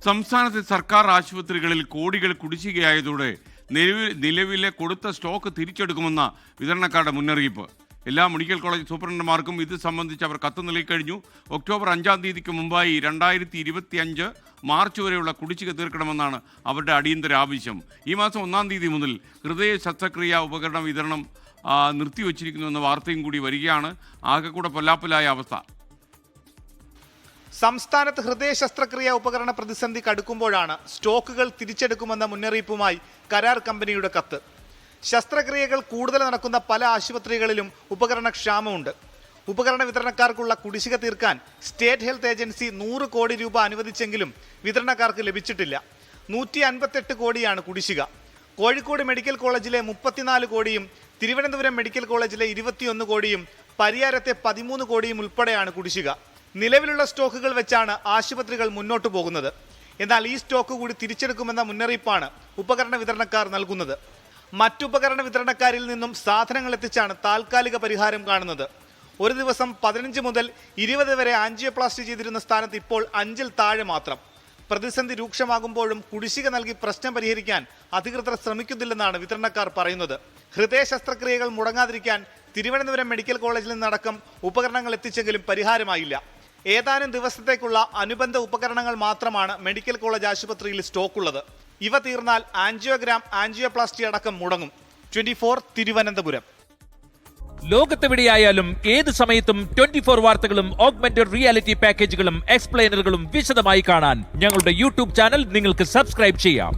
സംസ്ഥാനത്തെ സർക്കാർ ആശുപത്രികളിൽ കോടികൾ കുടിശ്ശികയായതോടെ നിലവിലെ കൊടുത്ത സ്റ്റോക്ക് തിരിച്ചെടുക്കുമെന്ന വിതരണക്കാരുടെ മുന്നറിയിപ്പ്. എല്ലാ മെഡിക്കൽ കോളേജ് സൂപ്രണ്ടന്മാർക്കും ഇത് സംബന്ധിച്ച് അവർ കത്ത് നൽകിക്കഴിഞ്ഞു. ഒക്ടോബർ 5-ാം തീയതിക്ക് മുമ്പായി 2025 മാർച്ച് വരെയുള്ള കുടിശ്ശിക തീർക്കണമെന്നാണ് അവരുടെ അടിയന്തര ആവശ്യം. ഈ മാസം 1-ാം തീയതി മുതൽ ഹൃദയ ശസ്ത്രക്രിയാ ഉപകരണ വിതരണം നിർത്തിവച്ചിരിക്കുന്നുവെന്ന വാർത്തയും കൂടി വരികയാണ്. ആകെ കൂടെ പൊല്ലാപ്പലായ അവസ്ഥ. സംസ്ഥാനത്ത് ഹൃദയ ശസ്ത്രക്രിയാ ഉപകരണ പ്രതിസന്ധി കടുക്കുമ്പോഴാണ് സ്റ്റോക്കുകൾ തിരിച്ചെടുക്കുമെന്ന മുന്നറിയിപ്പുമായി കരാർ കമ്പനിയുടെ കത്ത്. ശസ്ത്രക്രിയകൾ കൂടുതൽ നടക്കുന്ന പല ആശുപത്രികളിലും ഉപകരണക്ഷാമമുണ്ട്. ഉപകരണ വിതരണക്കാർക്കുള്ള കുടിശ്ശിക തീർക്കാൻ സ്റ്റേറ്റ് ഹെൽത്ത് ഏജൻസി 100 കോടി രൂപ അനുവദിച്ചെങ്കിലും വിതരണക്കാർക്ക് ലഭിച്ചിട്ടില്ല. 158 കോടിയാണ് കുടിശ്ശിക. കോഴിക്കോട് മെഡിക്കൽ കോളേജിലെ 34 കോടിയും തിരുവനന്തപുരം മെഡിക്കൽ കോളേജിലെ 21 കോടിയും പരിയാരത്തെ 13 കോടിയും ഉൾപ്പെടെയാണ് കുടിശ്ശിക. നിലവിലുള്ള സ്റ്റോക്കുകൾ വെച്ചാണ് ആശുപത്രികൾ മുന്നോട്ടു പോകുന്നത്. എന്നാൽ ഈ സ്റ്റോക്ക് കൂടി തിരിച്ചെടുക്കുമെന്ന മുന്നറിയിപ്പാണ് ഉപകരണ വിതരണക്കാർ നൽകുന്നത്. മറ്റുപകരണ വിതരണക്കാരിൽ നിന്നും സാധനങ്ങൾ എത്തിച്ചാണ് താൽക്കാലിക പരിഹാരം കാണുന്നത്. ഒരു ദിവസം 15 മുതൽ 20 വരെ ആൻജിയോപ്ലാസ്റ്റി ചെയ്തിരുന്ന സ്ഥാനത്ത് ഇപ്പോൾ 5-ൽ താഴെ മാത്രം. പ്രതിസന്ധി രൂക്ഷമാകുമ്പോഴും കുടിശ്ശിക നൽകി പ്രശ്നം പരിഹരിക്കാൻ അധികൃതർ ശ്രമിക്കുന്നില്ലെന്നാണ് വിതരണക്കാർ പറയുന്നത്. ഹൃദയ ശസ്ത്രക്രിയകൾ മുടങ്ങാതിരിക്കാൻ തിരുവനന്തപുരം മെഡിക്കൽ കോളേജിൽ നിന്നടക്കം ഉപകരണങ്ങൾ എത്തിച്ചെങ്കിലും പരിഹാരമായില്ല. ഏതാനും ദിവസത്തേക്കുള്ള അനുബന്ധ ഉപകരണങ്ങൾ മാത്രമാണ് മെഡിക്കൽ കോളേജ് ആശുപത്രിയിൽ സ്റ്റോക്കുള്ളത്. ഇവ തീർന്നാൽ ആൻജിയോഗ്രാം, ആൻജിയോപ്ലാസ്റ്റി അടക്കം മുടങ്ങും. 24 തിരുവനന്തപുരം. ലോകത്തെവിടെയായാലും ഏത് സമയത്തും 24 വാർത്തകളും ഓഗ്മെന്റഡ് റിയാലിറ്റി പാക്കേജുകളും എക്സ്പ്ലെയിനറുകളും വിശദമായി കാണാൻ ഞങ്ങളുടെ യൂട്യൂബ് ചാനൽ നിങ്ങൾക്ക് സബ്സ്ക്രൈബ് ചെയ്യാം.